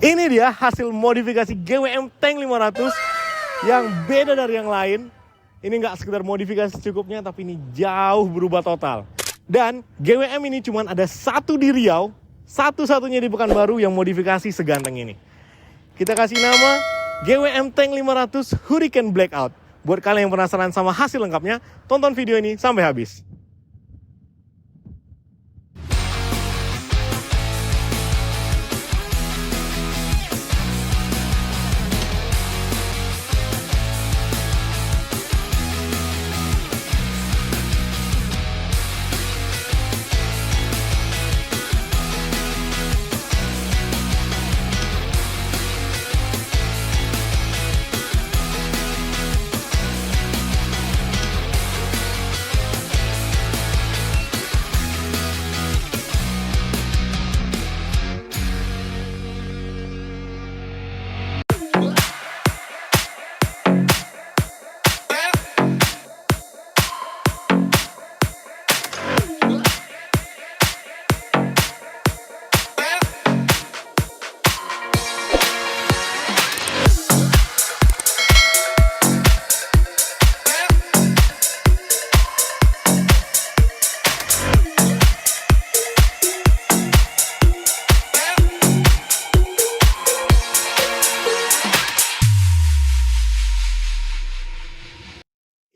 Ini dia hasil modifikasi GWM Tank 500 yang beda dari yang lain. Ini nggak sekedar modifikasi secukupnya, tapi ini jauh berubah total. Dan GWM ini cuma ada satu di Riau, satu-satunya di Pekanbaru yang modifikasi seganteng ini. Kita kasih nama GWM Tank 500 Hurricane Blackout. Buat kalian yang penasaran sama hasil lengkapnya, tonton video ini sampai habis.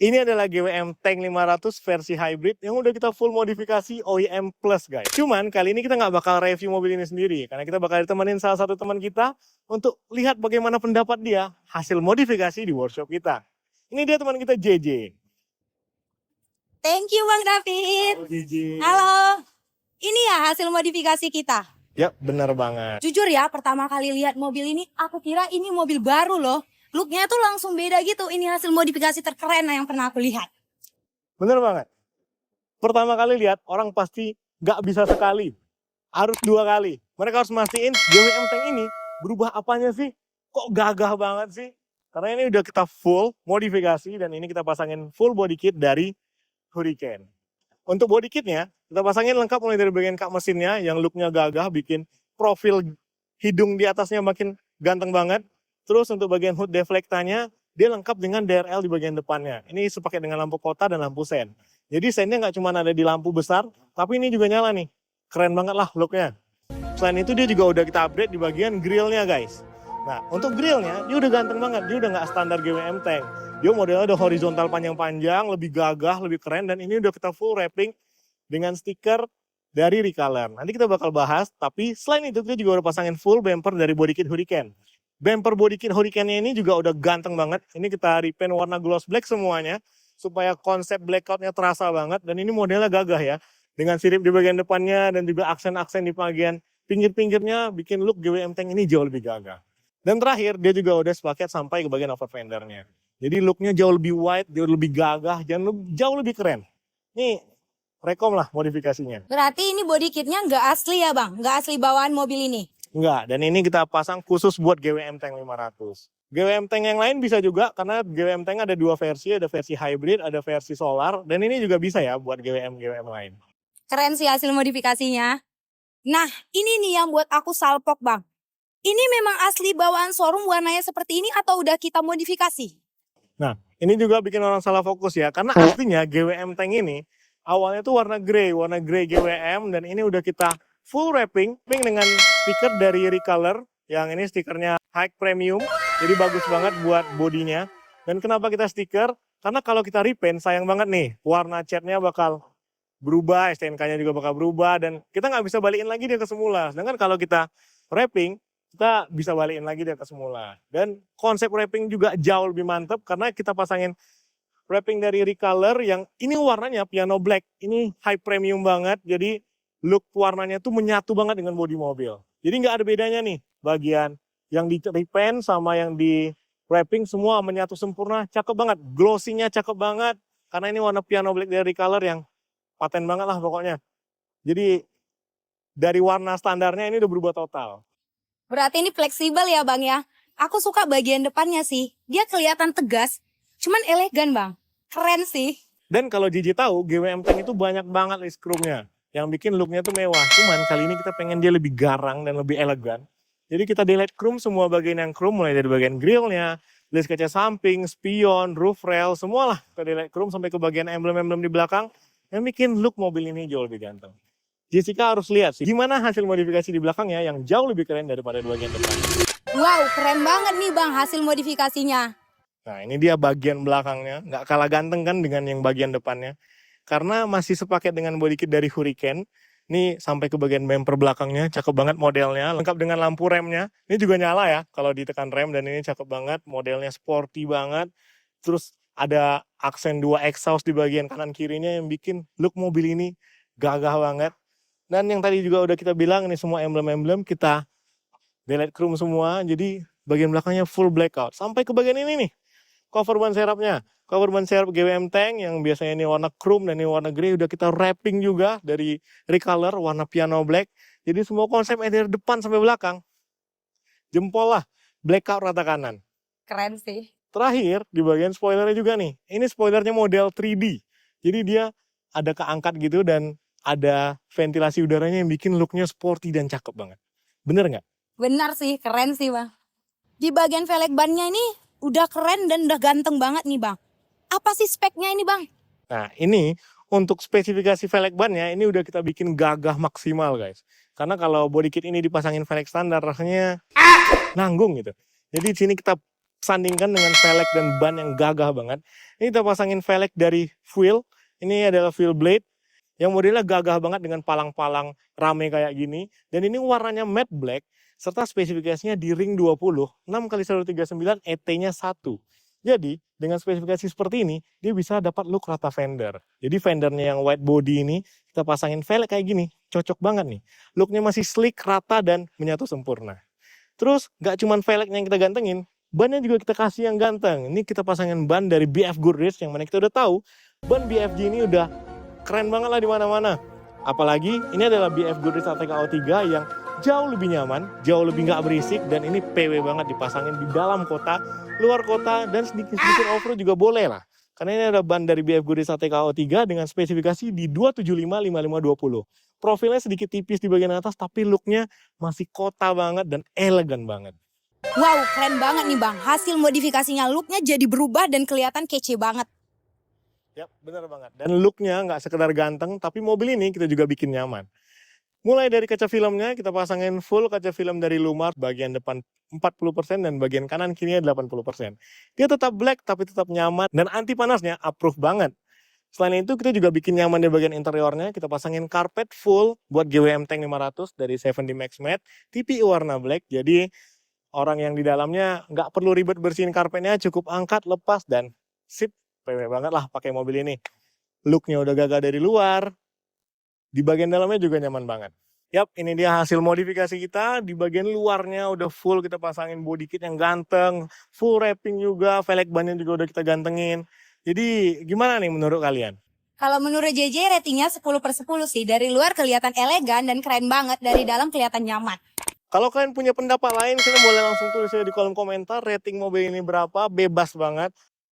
Ini adalah GWM Tank 500 versi hybrid yang udah kita full modifikasi OEM Plus, guys. Cuman kali ini kita nggak bakal review mobil ini sendiri, karena kita bakal ditemenin salah satu teman kita untuk lihat bagaimana pendapat dia hasil modifikasi di workshop kita. Ini dia teman kita, JJ. Thank you Bang David. Halo, JJ. Halo. Ini ya hasil modifikasi kita. Ya, benar banget. Jujur ya, pertama kali lihat mobil ini, aku kira ini mobil baru loh. Looknya tuh langsung beda gitu. Ini hasil modifikasi terkeren yang pernah aku lihat. Bener banget. Pertama kali lihat, orang pasti nggak bisa sekali. Harus 2 kali. Mereka harus mastiin GWM Tank ini berubah apanya sih? Kok gagah banget sih? Karena ini udah kita full modifikasi dan ini kita pasangin full body kit dari Hurricane. Untuk body kitnya, kita pasangin lengkap mulai dari bagian kap mesinnya yang looknya gagah, bikin profil hidung di atasnya makin ganteng banget. Terus untuk bagian hood deflektanya, dia lengkap dengan DRL di bagian depannya. Ini sepakai dengan lampu kota dan lampu sen. Jadi sennya nggak cuma ada di lampu besar, tapi ini juga nyala nih. Keren banget lah looknya. Selain itu dia juga udah kita upgrade di bagian grillnya, guys. Nah, untuk grillnya, dia udah ganteng banget. Dia udah nggak standar GWM Tank. Dia modelnya udah horizontal panjang-panjang, lebih gagah, lebih keren. Dan ini udah kita full wrapping dengan stiker dari Recolor. Nanti kita bakal bahas, tapi selain itu kita juga udah pasangin full bumper dari body kit Hurricane. Bumper body kit Hurricane-nya ini juga udah ganteng banget. Ini kita repaint warna gloss black semuanya, supaya konsep blackout-nya terasa banget. Dan ini modelnya gagah ya, dengan sirip di bagian depannya dan juga aksen-aksen di bagian pinggir-pinggirnya, bikin look GWM Tank ini jauh lebih gagah. Dan terakhir, dia juga udah sepaket sampai ke bagian over fendernya. Jadi looknya jauh lebih wide, jauh lebih gagah, dan jauh lebih keren. Ini rekom lah modifikasinya. Berarti ini body kitnya nggak asli ya Bang? Nggak asli bawaan mobil ini? Enggak, dan ini kita pasang khusus buat GWM Tank 500. GWM Tank yang lain bisa juga, karena GWM Tank ada 2 versi, ada versi hybrid, ada versi solar, dan ini juga bisa ya buat GWM lain. Keren sih hasil modifikasinya. Nah, ini nih yang buat aku salpok Bang. Ini memang asli bawaan showroom warnanya seperti ini atau udah kita modifikasi? Nah, ini juga bikin orang salah fokus ya, karena aslinya GWM Tank ini awalnya tuh warna grey GWM, dan ini udah kita full wrapping dengan stiker dari Recolor, yang ini stikernya high premium, jadi bagus banget buat bodinya. Dan kenapa kita stiker? Karena kalau kita repaint sayang banget nih, warna catnya bakal berubah, STNK-nya juga bakal berubah, dan kita nggak bisa balikin lagi dia ke semula. Sedangkan kalau kita wrapping, kita bisa balikin lagi dia ke semula. Dan konsep wrapping juga jauh lebih mantep, karena kita pasangin wrapping dari Recolor yang ini warnanya piano black, ini high premium banget, jadi look warnanya tuh menyatu banget dengan bodi mobil. Jadi nggak ada bedanya nih, bagian yang di repaint sama yang di wrapping semua menyatu sempurna, cakep banget. Glossy-nya cakep banget, karena ini warna piano black dari Recolor yang paten banget lah pokoknya. Jadi dari warna standarnya ini udah berubah total. Berarti ini fleksibel ya Bang ya? Aku suka bagian depannya sih. Dia kelihatan tegas, cuman elegan Bang. Keren sih. Dan kalau Gigi tahu, GWM Tank itu banyak banget list chrome-nya. Yang bikin looknya tuh mewah. Cuman kali ini kita pengen dia lebih garang dan lebih elegan. Jadi kita delete chrome semua bagian yang chrome, mulai dari bagian grillnya, list kaca samping, spion, roof rail, semualah kita delete chrome sampai ke bagian emblem-emblem di belakang yang bikin look mobil ini jauh lebih ganteng. Jessica harus lihat sih gimana hasil modifikasi di belakangnya yang jauh lebih keren daripada di bagian depan. Wow, keren banget nih Bang hasil modifikasinya. Nah ini dia bagian belakangnya, nggak kalah ganteng kan dengan yang bagian depannya. Karena masih sepaket dengan body kit dari Hurricane. Ini sampai ke bagian bumper belakangnya, cakep banget modelnya, lengkap dengan lampu remnya. Ini juga nyala ya kalau ditekan rem, dan ini cakep banget, modelnya sporty banget. Terus ada aksen 2 exhaust di bagian kanan kirinya yang bikin look mobil ini gagah banget. Dan yang tadi juga udah kita bilang, ini semua emblem-emblem kita delete chrome semua, jadi bagian belakangnya full blackout. Sampai ke bagian ini nih, cover ban serapnya. Cover ban serap GWM Tank yang biasanya ini warna chrome dan ini warna grey, udah kita wrapping juga dari recolor warna piano black. Jadi semua konsep dari depan sampai belakang. Jempol lah, blackout rata kanan. Keren sih. Terakhir di bagian spoilernya juga nih. Ini spoilernya model 3D. Jadi dia ada keangkat gitu dan ada ventilasi udaranya yang bikin looknya sporty dan cakep banget. Bener nggak? Benar sih, keren sih Bang. Di bagian velg bannya ini udah keren dan udah ganteng banget nih Bang. Apa sih speknya ini Bang? Nah ini untuk spesifikasi velg bannya ini udah kita bikin gagah maksimal guys. Karena kalau body kit ini dipasangin velg standar rasanya nanggung gitu. Jadi di sini kita sandingkan dengan velg dan ban yang gagah banget. Ini kita pasangin velg dari Fuel. Ini adalah Fuel Blade yang modelnya gagah banget dengan palang-palang rame kayak gini. Dan ini warnanya matte black serta spesifikasinya di ring 20 6x139 ET-nya 1. Jadi dengan spesifikasi seperti ini dia bisa dapat look rata fender. Jadi fendernya yang white body ini kita pasangin velg kayak gini, cocok banget nih. Looknya masih sleek, rata dan menyatu sempurna. Terus gak cuman velgnya yang kita gantengin, bannya juga kita kasih yang ganteng. Ini kita pasangin ban dari BF Goodrich yang mana kita udah tahu ban BFG ini udah keren banget lah di mana-mana. Apalagi ini adalah BF Goodrich ATK O3 yang jauh lebih nyaman, jauh lebih nggak berisik, dan ini PW banget dipasangin di dalam kota, luar kota, dan sedikit-sedikit off-road juga boleh lah. Karena ini ada ban dari BF Goodrich ATK O3 dengan spesifikasi di 275-5520. Profilnya sedikit tipis di bagian atas, tapi looknya masih kota banget dan elegan banget. Wow, keren banget nih Bang. Hasil modifikasinya looknya jadi berubah dan kelihatan kece banget. Yap, benar banget. Dan looknya nggak sekedar ganteng, tapi mobil ini kita juga bikin nyaman. Mulai dari kaca filmnya, kita pasangin full kaca film dari Lumar, bagian depan 40% dan bagian kanan kirinya 80%. Dia tetap black tapi tetap nyaman dan anti panasnya approve banget. Selain itu kita juga bikin nyaman di bagian interiornya, kita pasangin karpet full buat GWM Tank 500 dari 7D Max Matte, TPI warna black, jadi orang yang di dalamnya nggak perlu ribet bersihin karpetnya, cukup angkat, lepas, dan sip, PW banget lah pakai mobil ini. Looknya udah gagah dari luar, di bagian dalamnya juga nyaman banget. Yap, ini dia hasil modifikasi kita. Di bagian luarnya udah full kita pasangin body kit yang ganteng, full wrapping juga, velg bannya juga udah kita gantengin. Jadi gimana nih menurut kalian? Kalau menurut JJ ratingnya 10/10 sih. Dari luar kelihatan elegan dan keren banget, dari dalam kelihatan nyaman. Kalau kalian punya pendapat lain, kalian boleh langsung tulis di kolom komentar rating mobil ini berapa, bebas banget.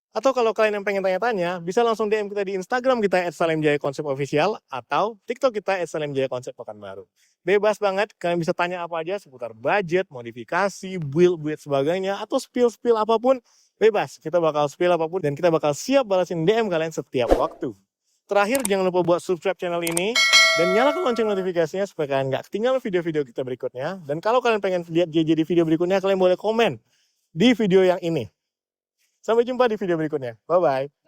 Atau kalau kalian yang pengen tanya-tanya, bisa langsung DM kita di Instagram kita @salemjayakonsepofficial atau TikTok kita @salemjayakonseppekanbaru. Bebas banget, kalian bisa tanya apa aja seputar budget, modifikasi, build sebagainya, atau spill apapun, bebas. Kita bakal spill apapun dan kita bakal siap balasin DM kalian setiap waktu. Terakhir, jangan lupa buat subscribe channel ini dan nyalakan lonceng notifikasinya supaya kalian nggak ketinggalan video-video kita berikutnya. Dan kalau kalian pengen lihat JJ di video berikutnya, kalian boleh komen di video yang ini. Sampai jumpa di video berikutnya. Bye-bye.